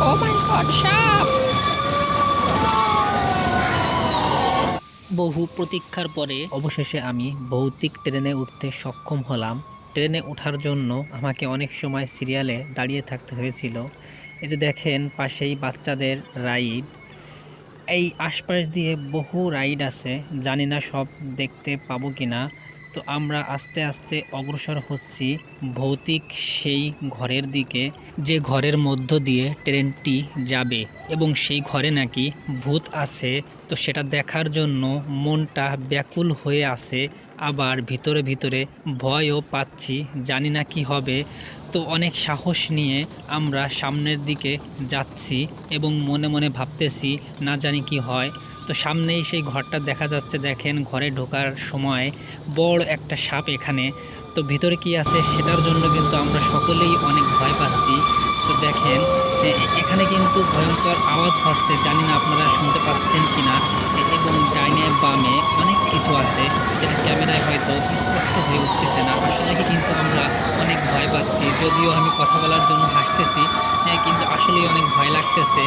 ও মাই god, সাপ! বহু প্রতীক্ষার পরে অবশেষে আমি ভৌতিক ট্রেনে উঠতে সক্ষম হলাম। ট্রেনে ওঠার জন্য আমাকে অনেক সময় সিরিয়ালে দাঁড়িয়ে থাকতে হয়েছিল। এই যে দেখেন পাশেই বাচ্চাদের রাইড। এই আশপাশ দিয়ে বহু রাইড আছে, জানি না সব দেখতে পাবো কিনা। তো আমরা আস্তে আস্তে অগ্রসর হচ্ছি ভৌতিক সেই ঘরের দিকে, যে ঘরের মধ্য দিয়ে ট্রেনটি যাবে এবং সেই ঘরে নাকি ভূত আছে। তো সেটা দেখার জন্য মনটা ব্যাকুল হয়ে আছে, আবার ভিতরে ভিতরে ভয়ও পাচ্ছি, জানি না কি হবে। তো অনেক সাহস নিয়ে আমরা সামনের দিকে যাচ্ছি এবং মনে মনে ভাবতেছি না জানি কি হয়। তো সামনেই সেই ঘরটা দেখা যাচ্ছে, দেখেন ঘরে ঢোকার সময় বড় একটা সাপ এখানে। তো ভিতরে কি আছে সেটার জন্য কিন্তু আমরা সকলেই অনেক ভয় পাচ্ছি। তো দেখেন এখানে কিন্তু ভয়ঙ্কর আওয়াজ হচ্ছে, জানি না আপনারা শুনতে পাচ্ছেন কিনা। এবং ডাইনে বামে অনেক কিছু আছে, যেটা ক্যামেরায় হয়তো স্পষ্ট হয়ে উঠতেছে না। আসলে কিন্তু আমরা অনেক ভয় পাচ্ছি, যদিও আমি কথা বলার জন্য হাসতেছি, কিন্তু আসলেই অনেক ভয় লাগতেছে।